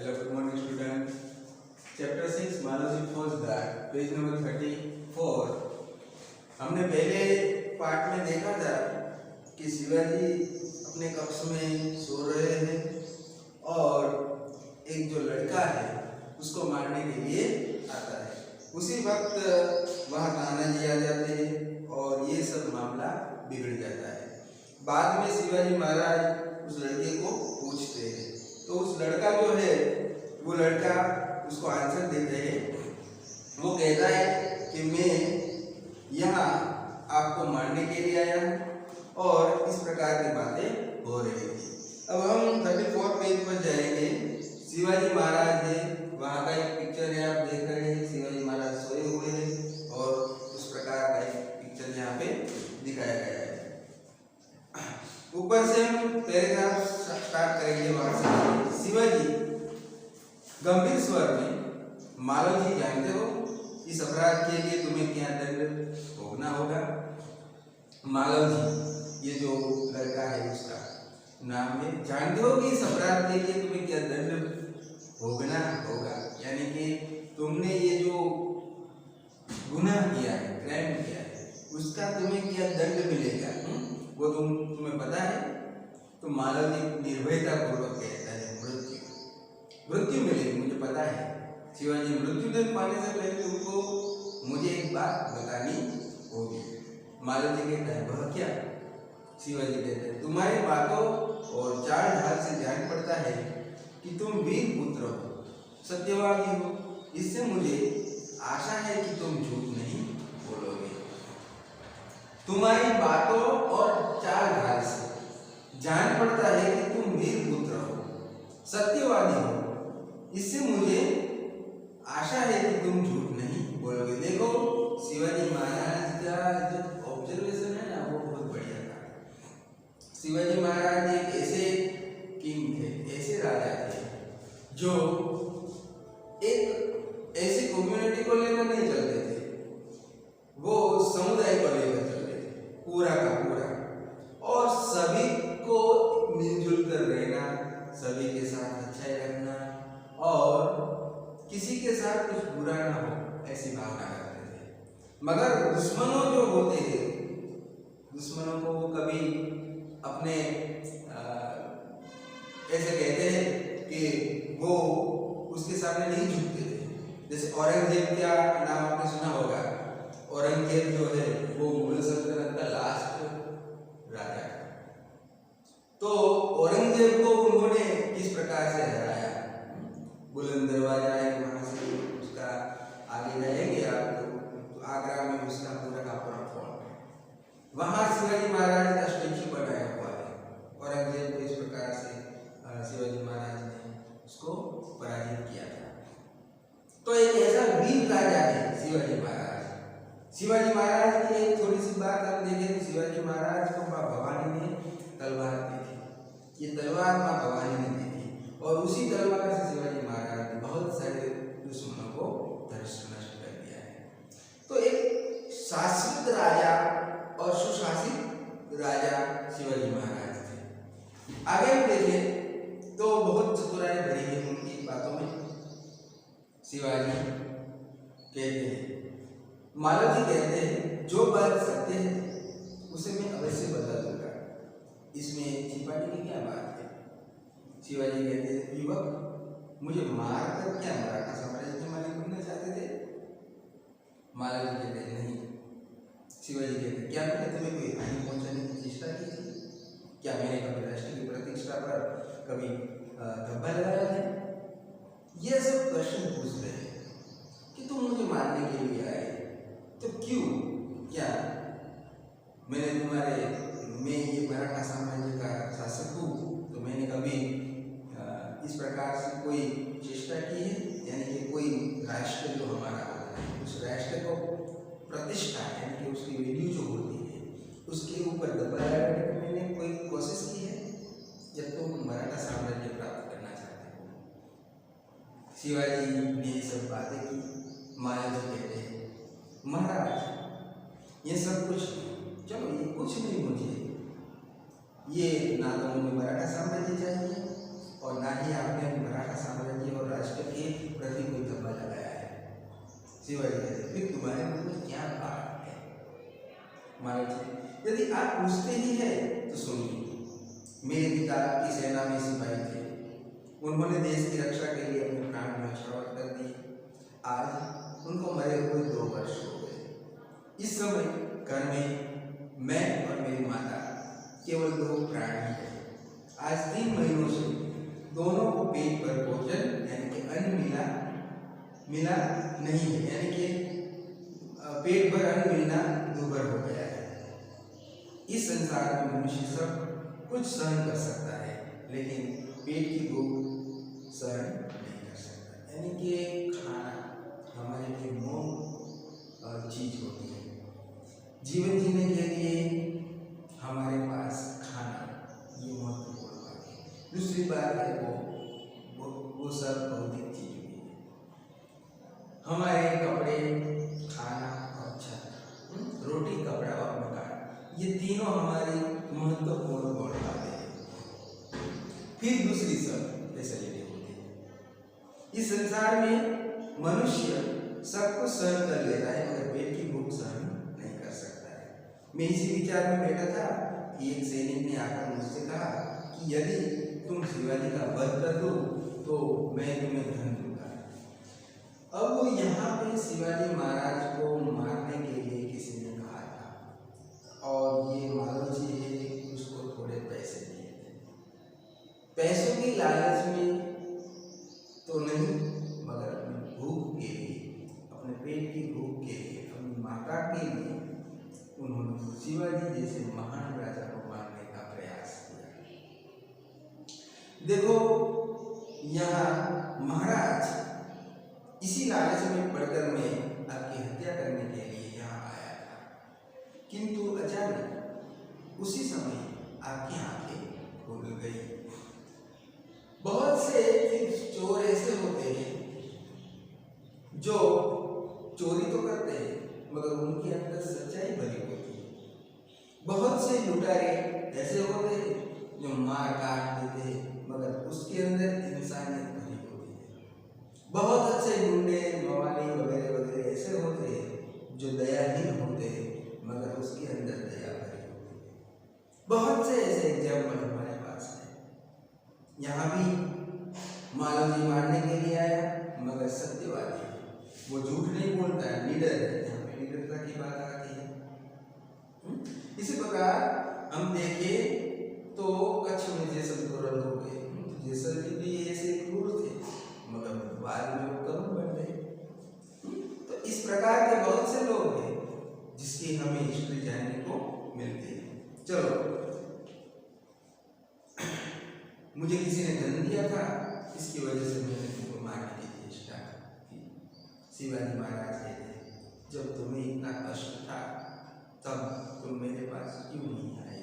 Hello, good morning, students. Chapter 6 Maloji Faujdar, page number 34. हमने पहले part में देखा था कि शिवाजी अपने कक्ष में सो रहे हैं और एक जो लड़का है उसको मारने के लिए आता है। उसी वक्त वहाँ तानाजी आ जाते हैं और ये सब मामला बिगड़ जाता है। बाद में शिवाजी महाराज उस लड़के को पूछते हैं तो उस लड़का जो है वो लड़का उसको आंसर देते हैं। वो कहता है कि मैं यहाँ आपको मारने के लिए आया हूँ और इस प्रकार की बातें हो रही थी। अब हम 34 पेज पर जाएंगे। शिवाजी महाराज है, वहाँ का एक पिक्चर है, आप देख रहे हैं। शिवाजी महाराज सोए हुए हैं और उस प्रकार का एक पिक्चर यहाँ पे दिखाया गया है। ऊपर से हम पैराग्राफ स्टार्ट करेंगे वहां से। शिवाजी गंभीर स्वर में, मालोजी जानते हो इस अपराध के लिए तुम्हें क्या दंड भोगना होगा। मालोजी ये जो लड़का है उसका नाम है। जानते हो कि इस अपराध के लिए तुम्हें क्या दंड भोगना होगा, यानी कि तुमने ये जो गुनाह किया है, क्राइम किया है, उसका तुम्हें क्या दंड मिलेगा वो तुम्हें पता है। तो मालोजी निर्भयता पूर्वक कहता है मृत्यु मिलेगी, मुझे पता है। शिवाजी मृत्यु दंड पाने से पहले तुमको मुझे एक बात बतानी होगी। मालोजी कहता है वह क्या। शिवाजी कहते हैं तुम्हारी बातों और चाल ढाल से जान पड़ता है कि तुम वीर पुत्र हो, सत्यवादी हो। इससे मुझे आशा है कि तुम झूठ नहीं बोलोगे। तुम्हारी बातों और चाल ढाल से जान पड़ता है कि तुम वीर पुत्र हो, सत्यवादी हो। इससे मुझे आशा है कि तुम झूठ नहीं बोलोगे। देखो शिवाजी महाराज का जो ऑब्जर्वेशन है ना वो बहुत बढ़िया था। शिवाजी महाराज एक ऐसे किंग थे, ऐसे राजा थे जो एक ऐसी कम्युनिटी को लेकर नहीं चलते थे, वो समुदाय को लेकर चलते थे पूरा का पूरा, और सभी को मिलजुल कर रहना, सभी के साथ अच्छाई रखना और किसी के साथ कुछ बुरा ना हो ऐसी भावना रखते थे। मगर दुश्मनों जो होते थे, दुश्मनों को वो कभी अपने ऐसे कहते हैं कि वो उसके सामने नहीं झुकते थे। जैसे औरंगजेब का नाम आपने सुना होगा। औरंगजेब जो है वो मुगल सल्तनत का लास्ट राजा है। तो औरंगजेब को उन्होंने किस प्रकार से हराया, बुलंद दरवाजा है वहां से उसका आगे जाएंगे आप तो आगरा में उसका पूरा का पूरा फोर्ट है, वहां शिवाजी महाराज का स्टेच्यू बनाया हुआ है। औरंगजेब को इस प्रकार से शिवाजी महाराज ने उसको पराजित किया था। तो एक ऐसा वीर राजा है शिवाजी महाराज। शिवाजी महाराज की एक थोड़ी सी बात हम देखें तो शिवाजी महाराज को माँ भवानी ने तलवार दी थी। ये तलवार माँ भवानी ने दी थी और उसी तलवार से शिवाजी महाराज ने बहुत सारे दुश्मनों को धर्ष्ट नष्ट कर दिया है। तो एक शासित राजा और सुशासित राजा शिवाजी महाराज थे। आगे हम देखें तो बहुत चतुराई भरी है उनकी बातों में। शिवाजी कहते हैं, मालोजी कहते हैं जो बात सत्य है उसे मैं अवश्य बता दूंगा, इसमें छिपाने की क्या बात है। शिवाजी कहते हैं युवक मुझे मारकर क्या मराठा साम्राज्य के मालिक बनना चाहते थे। मालोजी कहते हैं नहीं। शिवाजी कहते हैं क्या मैंने तुम्हें कोई हानि पहुंचाने की चेष्टा की थी, क्या मैंने कभी राष्ट्र की प्रतिष्ठा पर कभी धब्बा लगाया है। ये सब क्वेश्चन पूछ रहे हैं कि तुम मुझे मारने के लिए आए तो क्यों, क्या मैं ये मराठा साम्राज्य का शासक हूँ तो मैंने कभी इस प्रकार से कोई चेष्टा की है, यानी कि कोई राष्ट्र जो हमारा होता है उस राष्ट्र को प्रतिष्ठा यानी कि उसकी वैल्यू जो होती है उसके ऊपर दबा लगाने की मैंने कोई कोशिश की है, या तुम मराठा साम्राज्य प्राप्त करना चाहते हो। शिवाजी ने ये सब बातें की। मालोजी कहते हैं महाराज ये सब कुछ चलो, ये कुछ नहीं, मुझे ये ना तो मुझे मराठा साम्राज्य चाहिए और ना ही आपने मराठा साम्राज्य और शिवाजी कहते फिर तुम्हारे मन में क्या बात है? मालव जी यदि आप पूछते ही है तो सुनिए। मेरे पिता की सेना में सिपाही थे, उन्होंने देश की रक्षा के लिए अपने प्राण न्यौछावर कर दिए। आज उनको मरे हुए 2 वर्ष हो गए। इस समय घर में मैं और मेरी माता केवल 2 प्राणी हैं। आज 3 महीनों से दोनों को पेट पर भोजन यानी कि अन्न मिला नहीं है, यानी कि पेट भर अन्न मिलना दुर्भर हो गया है। इस संसार में मनुष्य सब कुछ सहन कर सकता है, लेकिन पेट की भूख सहन नहीं कर सकता। यानी कि खाना हमारे लिए मूल चीज होती है। जीवन जीने के लिए हमारे पास खाना ये महत्वपूर्ण बात है। दूसरी बात है वो सब भौतिक चीज भी है। हमारे कपड़े, खाना और छत, रोटी, कपड़ा और मकान, ये तीनों हमारी महत्वपूर्ण बातें हैं। फिर दूसरी सब फैसिलिटी होती है। इस संसार में मनुष्य सब कुछ सहन कर लेता है, मगर पेट की भूख सहन नहीं कर सकता है। मैं इसी विचार में बैठा था कि एक सैनिक ने आकर मुझसे कहा कि यदि तुम शिवाजी का वध कर दो तो मैं तुम्हें धन दूंगा। अब यहाँ पे शिवाजी महाराज को मारने के लिए किसी ने कहा था, और ये मालव जी है उसको थोड़े पैसे दिए थे। पैसों की लालच में तो नहीं, मगर अपनी भूख के लिए, अपने पेट की भूख के लिए, अपनी माता के लिए उन्होंने शिवाजी जैसे महान राजा को मारने का प्रयास किया। देखो यहाँ महाराज इसी लालच में पड़कर मैं आपकी हत्या करने के लिए यहाँ आया था, किंतु अचानक उसी समय आपकी आंखें खुल गई। बहुत से चोर ऐसे होते हैं जो चोरी तो करते हैं, मगर उनके अंदर सच्चाई भरी होती है। बहुत से लुटारे ऐसे होते हैं जो मार काट देते हैं, मगर उसके अंदर इंसानियत भरी होती है। बहुत से गुंडे, मवाली वगैरह वगैरह ऐसे होते हैं जो दयाहीन होते हैं, मगर उसके अंदर दया भरी होती है। बहुत से ऐसे एग्जाम्पल हमारे पास है। यहाँ भी मालव जी मारने के लिए आया, मगर सत्यवादी है, वो झूठ नहीं बोलता है, लीडर है। यहाँ पे लीडरता की बात आती है। इसी प्रकार हम देखें तो कच्छ में जैसलतोरण हो गए, जैसल भी ऐसे क्रूर थे, मगर बाद में वो करुण बन गए। तो इस प्रकार के बहुत से लोग हैं जिसकी हमें हिस्ट्री जानने को मिलती है। चलो, मुझे किसी ने धन दिया था, इसकी वजह से मैंने तुमको मारने की चेष्टा की। शिवाजी महाराज कहते जब तुम्हें इतना कष्ट था तब तुम मेरे पास क्यों नहीं आए?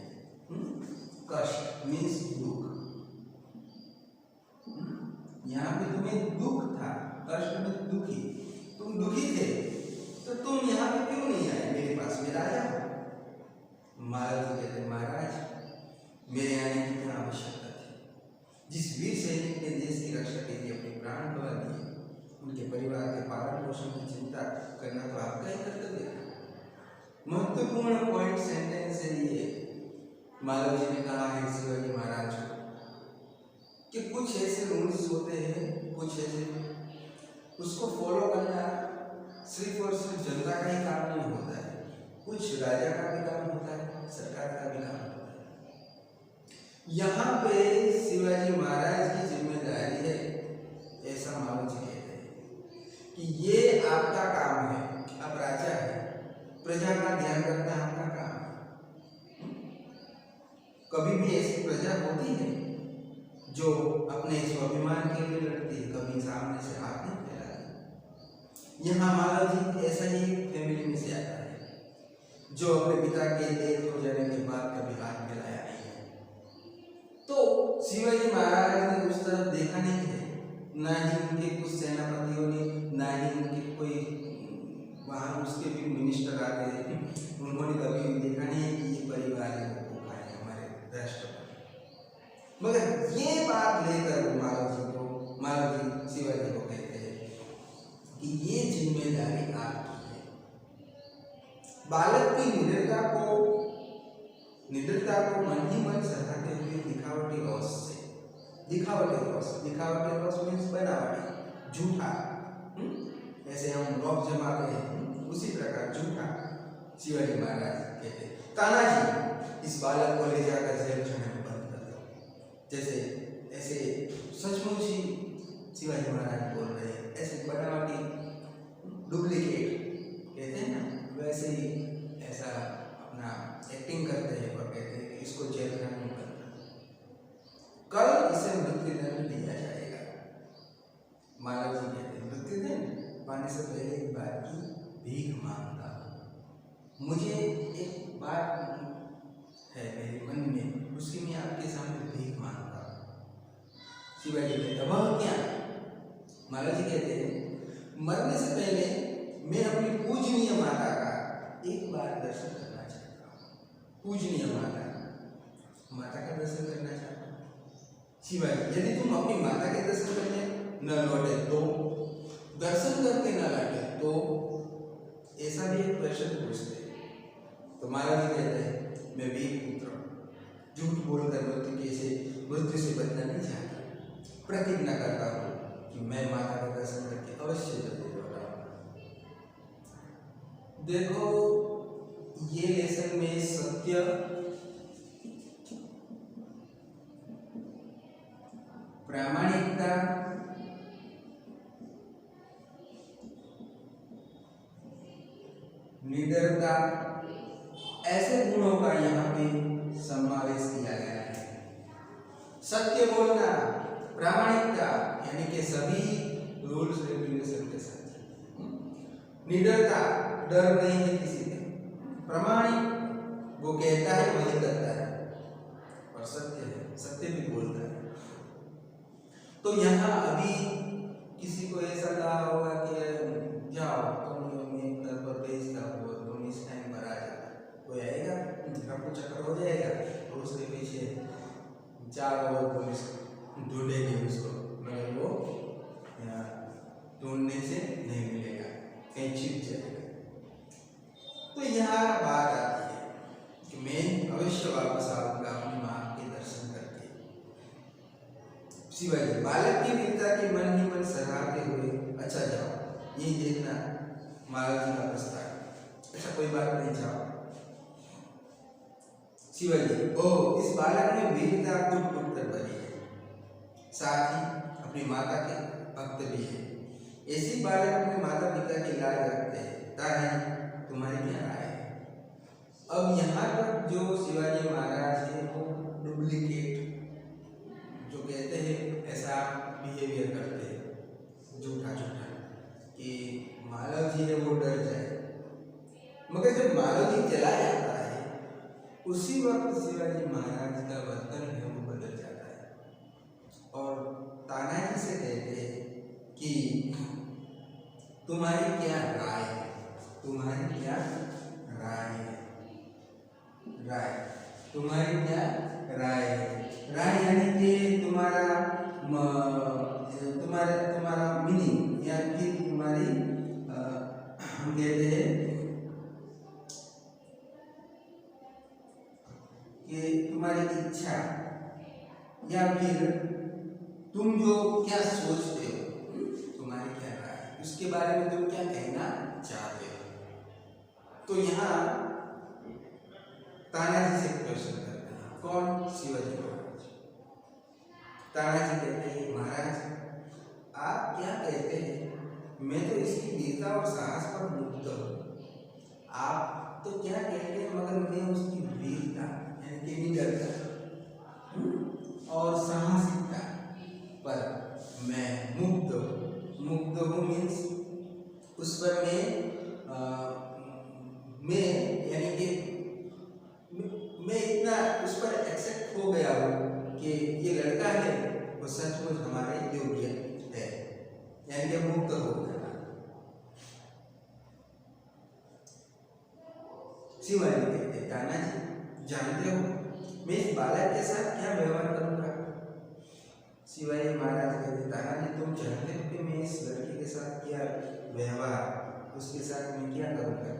कष्ट मीन्स दुख। यहाँ पे तुम्हें दुख था, कष्ट में दुखी, तुम दुखी थे, तो तुम यहाँ पे क्यों नहीं आए मेरे पास? मेरा आया हो। महाराज कहते महाराज मेरे आने की क्या आवश्यकता थी? जिस वीर सैनिक ने देश की रक्षा के लिए अपने प्राण गंवा दिए, उनके परिवार के पालन पोषण की चिंता करना तो आपका ही कर्तव्य है। महत्वपूर्ण पॉइंट सेंटेंस है ये। मालव जी ने कहा है शिवाजी महाराज को कि कुछ ऐसे रूल्स होते हैं, कुछ ऐसे उसको फॉलो करना सिर्फ और सिर्फ जनता का ही काम नहीं होता है, कुछ राजा का भी काम होता है, सरकार का भी काम होता है। यहाँ पे शिवाजी महाराज की जिम्मेदारी है, ऐसा मालव जी कहते हैं कि ये आपका काम है। आप राजा है, प्रजा का ध्यान रखना आपका काम है। कभी भी ऐसी प्रजा होती है जो अपने स्वाभिमान के लिए लड़ती है, कभी सामने से हाथ नहीं फैलाती। यहाँ मालव जी ऐसा ही फैमिली में से आता है जो अपने पिता के डेथ हो जाने के बाद कभी हाथ फैलाया नहीं है। तो शिवाजी महाराज ने उस तरफ देखा नहीं है, ना ही उनके कुछ सेनापतियों ने, ना ही उनके कोई वहाँ उसके भी मिनिस्टर आते हैं, उन्होंने कभी देखा नहीं है कि ये परिवार है भूखा है हमारे राष्ट्रपति। मगर ये बात लेकर मालव जी शिवाजी को कहते हैं कि ये जिम्मेदारी बालक की निडरता को मन ही मन सराहते हुए दिखावटी रॉस मीन्स बनावटी, झूठा, ऐसे हम रॉक जमाते हैं उसी प्रकार झूठा शिवाजी महाराज कहते। तानाजी इस बालक को ले जाकर जेल खाने में बंद कर दो। जैसे ऐसे सचमुच ही शिवाजी महाराज बोल रहे हैं, ऐसे बनावटी डुप्लीकेट कहते हैं ना, वैसे ही ऐसा अपना एक्टिंग करते हैं और कहते हैं कि इसको जेल खाने में बंद कर दो, कल इसे मृत्युदंड दिया जाएगा। मालव जी कहते हैं मृत्युदंड पाने से पहले एक बात की भीख मांगता हूँ, मुझे एक बात है मेरे मन में, उसकी मैं आपके सामने भीख मांगता हूँ। शिवाजी कहते वह क्या? मालव जी कहते हैं मरने से पहले मैं अपनी पूजनीय माता का एक बार दर्शन करना चाहता हूँ। पूजनीय माता का दर्शन करना चाहता हूँ। शिवाजी यदि तुम अपनी माता के दर्शन करने न लौटे तो, दर्शन करके न लौटे तो, ऐसा भी एक प्रश्न पूछते। तो महाराज जी कहते हैं मैं वीर पुत्र हूँ, झूठ बोलकर मृत्यु से बचना नहीं चाहता, प्रतिज्ञा करता हूँ कि मैं माता का दर्शन करके अवश्य जल्दी लौटाऊंगा। देखो ये लेसन में सत्य, प्रामाणिकता, निडरता, ऐसे गुणों का यहाँ पे समावेश किया गया है। सत्य बोलना, प्रामाणिकता यानी कि सभी रूल्स रेगुलेशन के साथ, निडरता डर नहीं है किसी से, प्रामाणिक वो कहता है वही करता है, और सत्य है, सत्य भी बोलता है। तो यहाँ अभी किसी को ऐसा कहा होगा कि जाओ तुम घर पर भेजता हो, तुम इस टाइम पर आ जाओ, कोई आएगा आपको चक्कर हो जाएगा, तो उसके पीछे 4 और पुलिस ढूंढेगी उसको, मगर वो ढूंढने से नहीं मिलेगा, कहीं छिप जाएगा। तो यहाँ बात आती है कि मैं अवश्य वापस आऊंगा अपनी माँ के दर्शन करके। शिवाजी बालक की वीरता की मन ही मन सराहते हुए, अच्छा जाओ यही देखना महाराज जी का प्रस्ताव, ऐसा कोई बात नहीं, जाओ। शिवाजी ओ इस बालक ने वीरता कुट कुट कर भरी है, साथ ही अपनी माता के भक्त भी है। ऐसी बालक अपने माता पिता की लाज रखते हैं, ताकि तुम्हारी क्या राय है? अब यहाँ तक जो शिवाजी महाराज है वो डुप्लीकेट, जो कहते हैं ऐसा बिहेवियर करते हैं झूठा कि मालव जी है वो डर जाए, मगर जब मालव जी चला जाता है उसी वक्त शिवाजी महाराज का वर्तन है वो बदल जाता है और तानाजी से कहते हैं कि तुम्हारी क्या राय है, तुम्हारी क्या राय है, तुम्हारी क्या राय है। राय यानी कि तुम्हारा मीनिंग या फिर तुम्हारी हम कहते हैं कि तुम्हारी इच्छा या फिर तुम जो क्या सोचते हो, तुम्हारी क्या राय है, उसके बारे में तुम क्या कहना चाहते हो। तो यहाँ तानाजी से प्रश्न करते हैं, कौन? शिवाजी महाराज। तानाजी कहते हैं महाराज आप क्या कहते हैं, मैं तो इसकी वीरता और साहस पर मुग्ध हूँ। आप तो क्या कहते हैं मगर मैं उसकी वीरता यानी कि निडरता और साहसिकता पर मैं मुग्ध हूँ मीन्स उस पर मैं यानी कि मैं इतना उस पर एक्सेप्ट हो गया हूँ कि ये लड़का है वो सचमुच हमारे योग्य है, यानी कि मुक्त हो गया। शिवाजी कहते हैं तानाजी जानते हो मैं इस बालक के साथ क्या व्यवहार करूंगा। शिवाजी महाराज कहते तानाजी तुम जानते हो कि मैं इस लड़की के साथ क्या व्यवहार, उसके साथ मैं क्या करूंगा।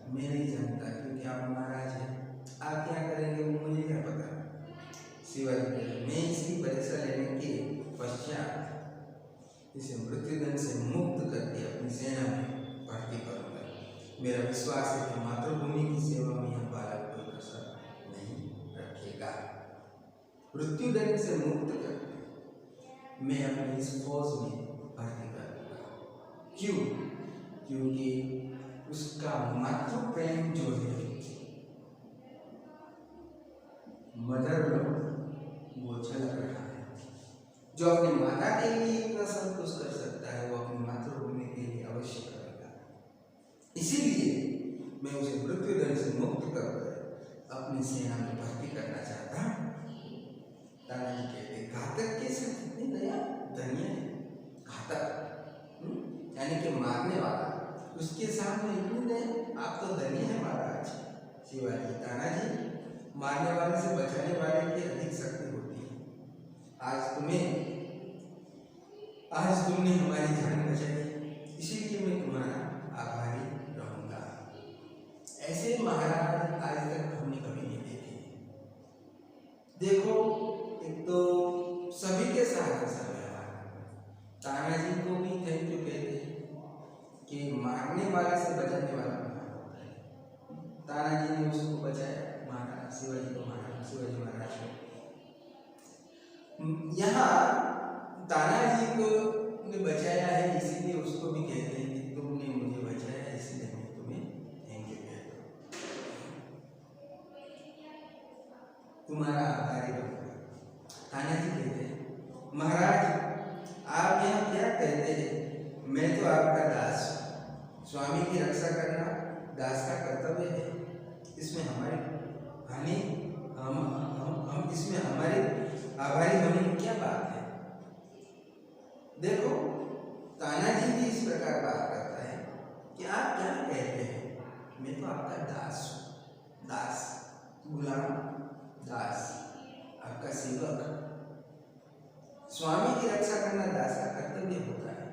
मैं नहीं जानता, क्योंकि आप महाराज हैं। आप क्या करेंगे वो मुझे क्या पता। शिवाजी कहते मैं इसकी परीक्षा लेने के पश्चात इसे मृत्युदंड से मुक्त करके अपनी सेना में भर्ती करूंगा। मेरा विश्वास है कि मातृभूमि की सेवा में यह बालक कोई कसर नहीं रखेगा। मृत्युदंड से मुक्त करके मैं अपनी इस फौज में भर्ती करूंगा। क्यों? क्योंकि उसका मातृ प्रेम जो है, मदर लव, वो झलक रहा है। जो अपनी माता के लिए इतना सब कुछ कर सकता है, वो अपनी मातृभूमि के लिए अवश्य करेगा। इसीलिए मैं उसे मृत्युदंड से मुक्त कर अपनी सेना में भर्ती करना चाहता हूँ। तानाजी कहते घातक के साथ इतनी दया धन्य है। घातक यानी कि मारने वाला, उसके सामने इतनी दया, आप तो धन्य है महाराज। शिवाजी तानाजी मारने वाले से बचाने वाले की अधिक शक्ति होती है। आज तुमने हमारी जान बचाई, इसीलिए मैं तुम्हारा आभारी रहूंगा। ऐसे महाराज आज तक हमने कभी नहीं देखे। देखो, एक तो सभी के साथ ऐसा व्यवहार। तानाजी को भी थैंक यू कहते हैं कि मारने वाले से बचाने वाला होता है। तानाजी ने उसको बचाया, महाराज शिवाजी को मारा, शिवाजी महाराज को। यहाँ तानाजी को ने बचाया है, इसीलिए उसको भी कहते हैं कि तुमने मुझे बचाया, इसलिए मैं तुम्हें थैंक यू कहता हूँ, तुम्हारा आभारी रहूंगा। तानाजी कहते हैं महाराज आप यहाँ क्या कहते हैं? मैं तो आपका दास, स्वामी की रक्षा करना दास का कर्तव्य है। इसमें हमारी हानि हम इसमें हमारे आभारी होने की क्या बात है? देखो, तानाजी भी इस प्रकार बात करता है कि आप क्या कहते हैं? मैं तो आपका दास हूँ, दास, गुलाम, दास, आपका सेवक। स्वामी की रक्षा करना दास का कर्तव्य होता है,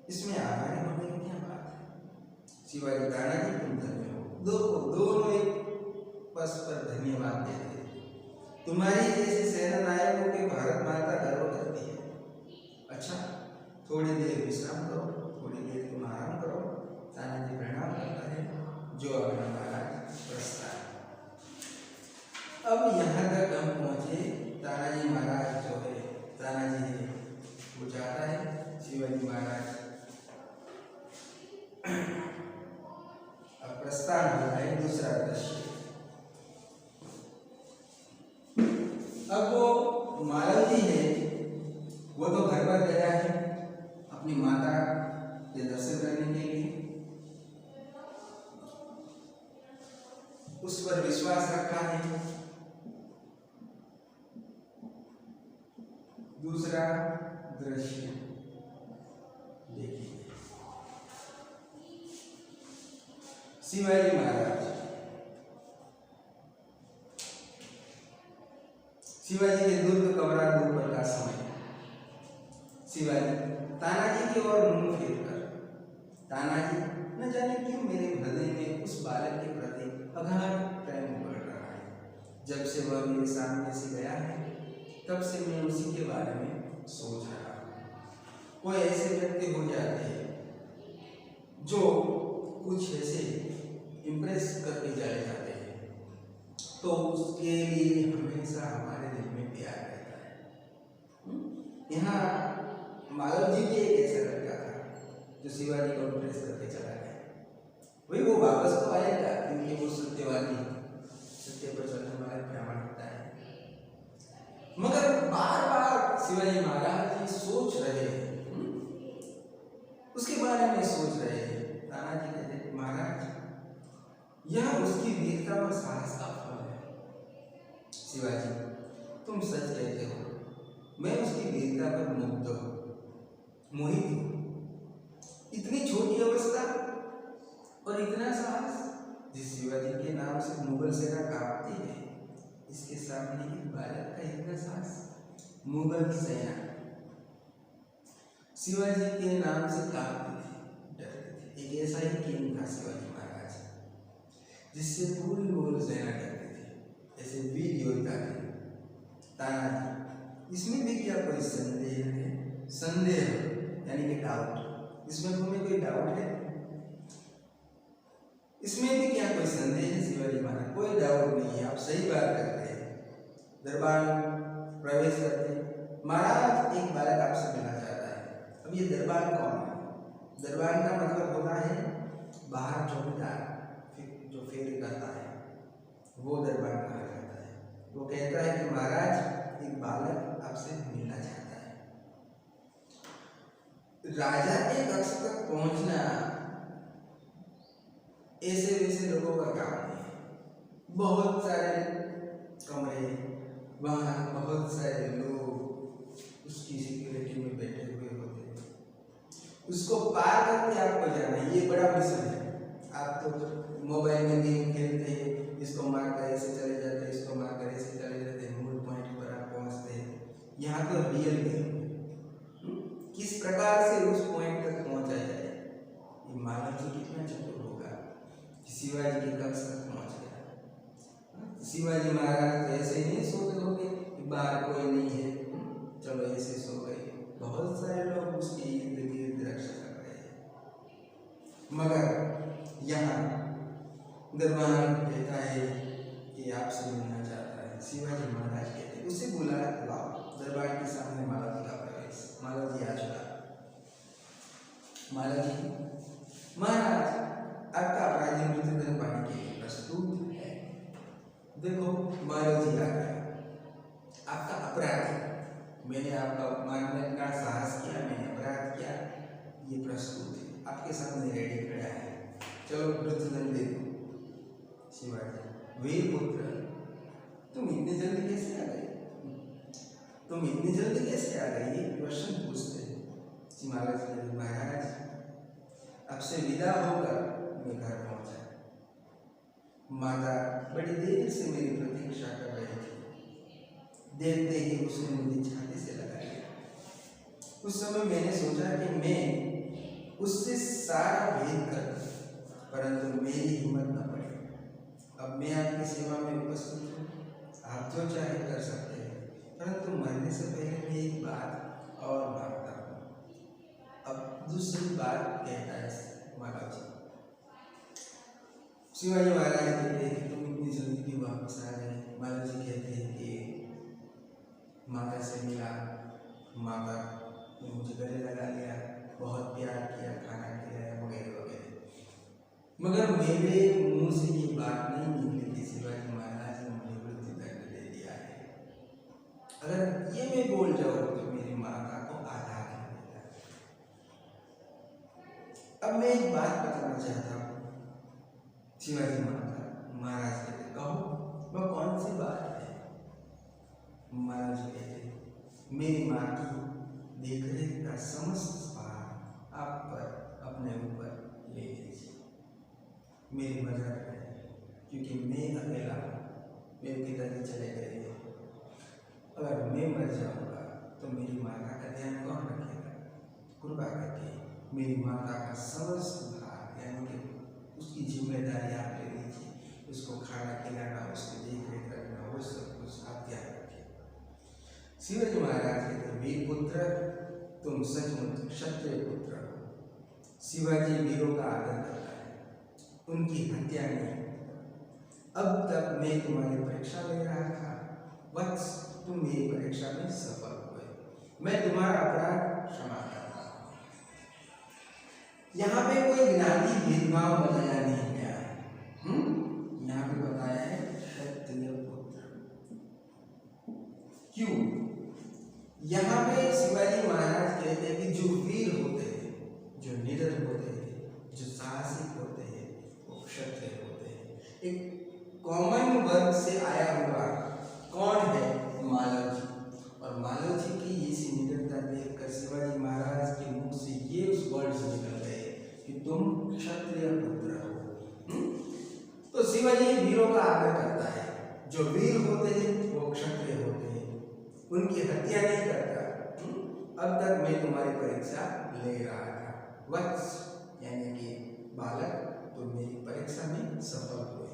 इसमें आभारी होने की क्या बात है? शिवाजी तानाजी तुम धन्य हो। दोनों एक परस्पर धन्यवाद देते हैं। तुम्हारी जैसे सेना नायकों के भारत माता गर्व करती है। अच्छा, थोड़ी देर विश्राम करो, थोड़ी देर तुम आराम करो। तानाजी प्रणाम करता है, जो अपना महाराज प्रस्थान। अब यहाँ तक हम पहुँचे। तानाजी महाराज जो है, तानाजी है वो जाता है, शिवाजी महाराज अब प्रस्थान होता है। दूसरा दृश्य, अब वो मालव जी है, वो तो घर पर गया है अपनी माता के दर्शन करने के लिए, उस पर विश्वास रखा है। दूसरा दृश्य देखिए, शिवाजी महाराज, शिवाजी के दुर्ग कमरा दोपहर का समय। शिवाजी तानाजी की ओर मुंह फेरकर, तानाजी न जाने क्यों मेरे हृदय में उस बालक के प्रति अगाध प्रेम बढ़ रहा है। जब से वह मेरे सामने से गया है, तब से मैं उसी के बारे में सोच रहा हूँ। कोई ऐसे व्यक्ति हो जाते हैं जो कुछ ऐसे इम्प्रेस करके चले जाते हैं, तो उसके लिए हमेशा हमारे दिल में प्यार रहता है। यहाँ मालव जी भी एक ऐसा लड़का था जो शिवाजी को इम्प्रेस करके चला गया। वही वो वापस तो आएगा, क्योंकि वो सत्यवादी, सत्य पर चलने वाला प्रामाणिकता है। मगर बार बार शिवाजी महाराज जी सोच रहे हैं, उसके बारे में सोच रहे हैं। तानाजी कहते महाराज, यह उसकी वीरता और साहस का फल है। शिवाजी तुम सच कहते हो, मैं उसकी वीरता पर मुग्ध हूँ, मोहित हूँ। इतनी छोटी अवस्था और इतना साहस, जिस शिवाजी के नाम से मुगल सेना कांपती है, इसके सामने एक बालक का इतना साहस। मुगल सेना शिवाजी के नाम से कांपती थी, डरती थी। एक ऐसा ही किंग था शिवाजी महाराज। जिससे पूरी मुगल सेना डरती थी। ऐसे वीर योद्धा थे तानाजी। इसमें भी क्या कोई संदेह है? संदेह यानी कि डाउट। इसमें तुम्हें कोई डाउट है? इसमें भी क्या कोई संदेह है शिवाजी महाराज? कोई डाउट नहीं है, आप सही बात करते हैं। दरबार में प्रवेश करते हैं। महाराज एक बालक आपसे मिलना चाहता है। अब ये दरबार कौन है? दरबार का मतलब होता है बाहर चौकीदार जो फेरी करता है, वो दरबार कहा जाता है। वो कहता है कि महाराज एक बालक आपसे मिलना चाहता है। राजा के कक्ष तक पहुंचना ऐसे वैसे लोगों का काम नहीं है। बहुत सारे कमरे, वहाँ बहुत सारे लोग उसकी सिक्योरिटी में बैठे हुए होते हैं। उसको पार करके आपको जाना है, ये बड़ा मिशन है। आप तो मोबाइल में गेम खेलते हैं, इसको मार कर ऐसे चले जाते हैं, इसको मार कर ऐसे चले जाते हैं, मूल पॉइंट पर आप पहुँचते हैं। यहाँ तो रियल गेम किस प्रकार से उस पॉइंट तक पहुँचा जाए। ये मानव जी कितना चतुर होगा, शिवाजी के कक्ष तक पहुँच गया। शिवाजी महाराज तो ऐसे ही नहीं सोते होंगे कि बाहर कोई नहीं है, चलो ऐसे सो गए। बहुत सारे लोग उसके इर्द गिर्द रक्षा कर रहे हैं। मगर यहाँ दरबार कहता है कि आपसे मिलना चाहता है। शिवाजी महाराज कहते हैं उसे बुला लाओ। दरबार के सामने मालव जी का प्रवेश। मालव जी आ चुका। मालव जी, महाराज आपका अपराधी मृत्युदंड पाने के लिए प्रस्तुत है। देखो मालव जी आ गया। आपका अपराधी, मैंने आपका अपमान करने का साहस किया, मैंने अपराध किया, ये प्रस्तुत है, आपके सामने रेडी खड़ा है। चलो मृत्युदंड दे दो। शिवाजी, वीर पुत्र, तुम इतने जल्दी कैसे आ गए? तुम इतनी जल्दी कैसे आ गए? ये क्वेश्चन पूछते हैं। महाराज, आपसे विदा होकर मैं घर पहुंचा। माता बड़ी देर से मेरी प्रतीक्षा कर रही थी। देखते ही उसने मुझे छाती से लगा लिया। उस समय मैंने सोचा कि मैं उससे सारा भेद कर, परंतु मेरी हिम्मत न पड़ी। अब मैं आपकी सेवा में उपस्थित हूँ, आप जो चाहे कर सकते हैं, परंतु मरने से पहले मैं एक बात और मांगता हूँ। अब दूसरी बात कहता है मालव जी। शिवाजी महाराज कहते हैं कि तुम इतनी जल्दी क्यों वापस आ गए? मालव जी कहते हैं कि माता से मिला, माता ने मुझे गले लगा लिया, बहुत प्यार किया, खाना खिलाया वगैरह वगैरह। मगर मेरे मुंह से ये बात नहीं निकली कि शिवाजी महाराज ने मुझे मृत्युदंड दे दिया है। अगर ये मैं बोल जाऊँ तो मेरी माता को आघात मिलेगा। अब मैं एक बात बताना चाहता हूँ। शिवाजी महाराज कहते, कहो वह कौन सी बात है? महाराज कहते, मेरी माँ की देखरेख का समस्त भार आप पर अपने ऊपर ले लीजिए। मेरी मदद है, क्योंकि मैं अकेला हूँ, मेरे पिताजी चले गए हैं। अगर मैं मर जाऊँगा तो मेरी माता का ध्यान कौन रखेगा? कृपा करके मेरी माता का समस्त भार यानी कि उसकी जिम्मेदारी आप ले लीजिए। उसको खाना खिलाना, उसकी देख रेख रखना, वो सब कुछ आप ध्यान रखिए। शिवाजी महाराज कहते, वीर पुत्र, तुम सचमुच क्षत्रिय पुत्र हो। शिवाजी वीरों का आदर करता है, उनकी हत्या नहीं। अब तक मैं तुम्हारी परीक्षा ले रहा था, वत्स तुम मेरी परीक्षा में सफल हुए। मैं तुम्हारा अपराध क्षमा करता हूँ। यहाँ पे कोई ज्ञाति भेदभाव बताया नहीं गया है। यहाँ पे बताया है क्षत्रिय पुत्र। क्यों? यहाँ पे शिवाजी महाराज कहते हैं कि जो वीर होते हैं, जो निडर होते हैं, जो साहसिक होते हैं, वो क्षत्रिय होते हैं। एक कॉमन वर्ग से आया हुआ कौन है? मालव जी। और मालव जी की ऐसी निडरता देखकर शिवाजी महाराज के मुख से ये उस वर्ड्स निकल गए कि तुम क्षत्रिय पुत्र हो। तो शिवाजी वीरों का आदर करता है। जो वीर होते हैं वो क्षत्रिय होते हैं, उनकी हत्या नहीं करता। अब तक मैं तुम्हारी परीक्षा ले रहा था, वत्स यानी कि बालक, तुम मेरी परीक्षा में सफल हुए।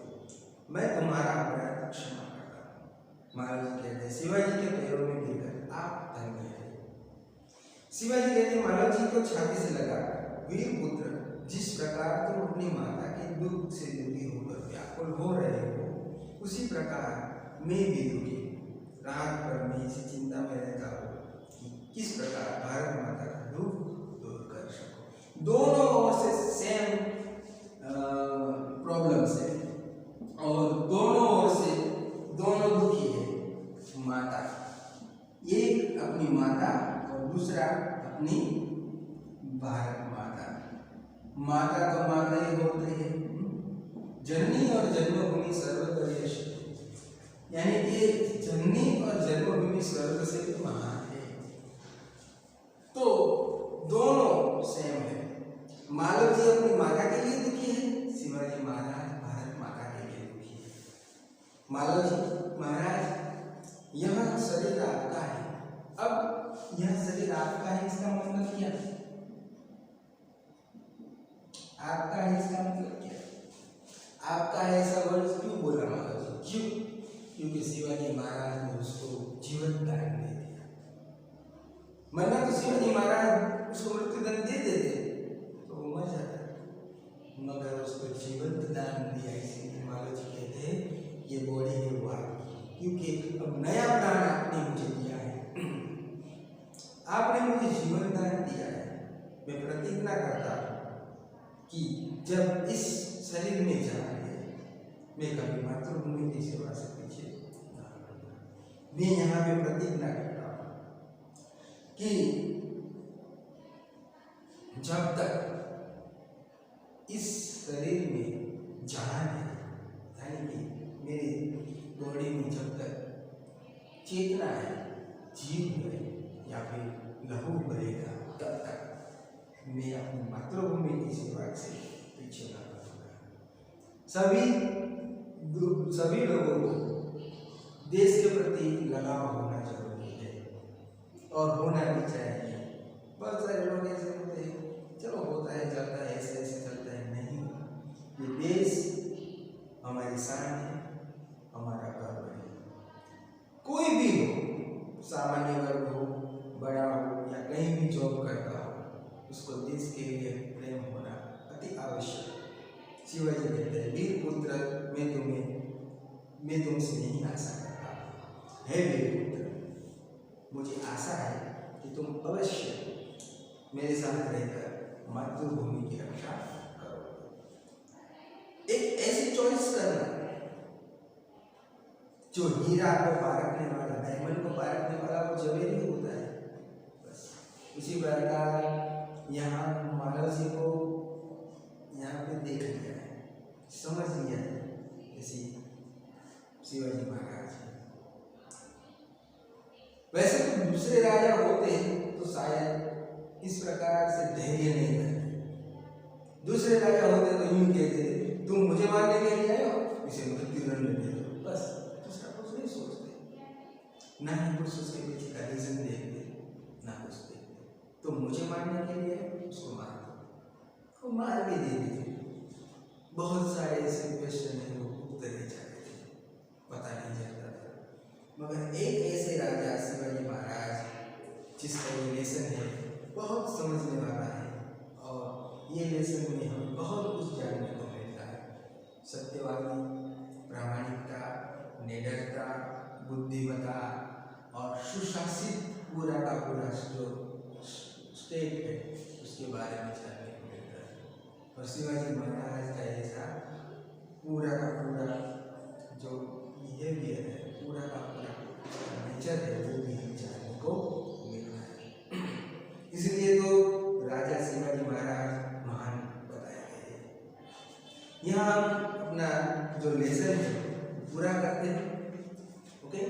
मैं तुम्हारा अपराध क्षमा करता हूँ। महाराज जी कहते हैं शिवाजी के पैरों में गिरकर आप धन्य हैं। शिवाजी कहते हैं मानव जी को छाती से लगा, वीर पुत्र, जिस प्रकार तुम अपनी माता के दुख से दुखी होकर व्याकुल हो रहे हो, उसी प्रकार मैं भी दुखी रात पर मैं इसी चिंता में रहता हूँ कि किस प्रकार भारत माता का दुख दूर कर सको। दोनों ओर से सेम प्रॉब्लम्स है और दोनों ओर से दोनों दुखी है। माता, एक अपनी माता और दूसरा अपनी भारत माता। माता तो माता ही बोलते हैं, जननी और जन्मभूमि सर्वोपरि, यानी कि जननी और जन्मभूमि स्वर्ग से भी महान है। तो दोनों सेम है। माधव जी अपनी माता के लिए दुखी है, शिवाजी महाराज भारत माता के लिए दुखी है। माधव जी महाराज, यह शरीर आपका है। अब यह शरीर आपका है, इसका मतलब क्या? आपका है इसका मतलब क्या? आपका है ऐसा वर्ड क्यों बोला माधव जी? क्यों? क्योंकि शिवाजी महाराज ने उसको जीवन दान दे दिया। वरना तो शिवाजी महाराज उसको मृत्युदंड दे देते तो वो मर जाता, मगर उसको जीवन दान दिया। इसलिए माधव जी कहते हैं ये बॉडी है वो आपकी, क्योंकि अब नया प्राण आपने मुझे दिया है, आपने मुझे जीवन दान दिया है। मैं प्रतिज्ञा करता हूँ कि जब इस शरीर में जाएंगे मैं कभी मातृभूमि की सेवा से पीछे ना हटूंगा। मैं यहाँ पे प्रतिज्ञा करता हूँ कि जब तक इस शरीर में जान है, यानी कि मेरी बॉडी में जब तक चेतना है, जीव है या फिर लहू बहेगा, तब तक मैं अपनी मातृभूमि की सेवा से पीछे ना हटूंगा। सभी लोगों को देश के प्रति लगाव होना जरूरी है और होना भी चाहिए। बहुत सारे लोग ऐसे होते हैं, चलो होता है चलता है, ऐसे ऐसे चलता है। नहीं, ये देश हमारी शान है, हमारा गर्व है। कोई भी हो, सामान्य वर्ग हो, बड़ा हो या कहीं भी जॉब करता हो, उसको देश के लिए प्रेम होना अति आवश्यक है। शिवाजी कहते हैं वीर पुत्र, मैं तुमसे नहीं आशा करता है वीर पुत्र, मुझे आशा है कि तुम अवश्य मेरे साथ रहकर मातृभूमि की रक्षा करो। एक ऐसी चॉइस करना जो हीरा को पारखने वाला, डायमंड को पारखने वाला वो जवेरी होता है। बस उसी प्रकार यहाँ मानव जी को यहाँ पे देख लिया है, समझ लिया है, जैसे शिवाजी महाराज। वैसे तो दूसरे राजा होते तो शायद इस प्रकार से धैर्य नहीं करते। दूसरे राजा होते तो यूं कहते तुम मुझे मारने के लिए आए हो, इसे मृत्युदंड दे दो, बस। दूसरा कुछ नहीं सोचते, ना ही कुछ उसके पीछे का रीजन देखते, ना कुछ देखते। तुम मुझे मारने के लिए उसको मार दो, वो मार भी दे देते। बहुत सारे ऐसे क्वेश्चन है वो उत्तर ही जाते थे, पता नहीं चलता था। मगर एक ऐसे राजा शिवाजी महाराज जिसका ये लेसन है बहुत समझने वाला है, और ये लेसन में हमें बहुत कुछ जानने को मिलता है। सत्यवादी, प्रामाणिकता, निडरता, बुद्धिमत्ता और सुशासित पूरा का पूरा जो स्टेट है उसके बारे में जानने को मिलता है। और शिवाजी महाराज का ऐसा पूरा का पूरा जो बिहेवियर है, पूरा का पूरा नेचर है, वो भी हमें जानने को मिल रहा है। इसलिए तो राजा शिवाजी महाराज महान बताया गया है। यहाँ हम अपना जो लेसन है पूरा करते हैं। ओके।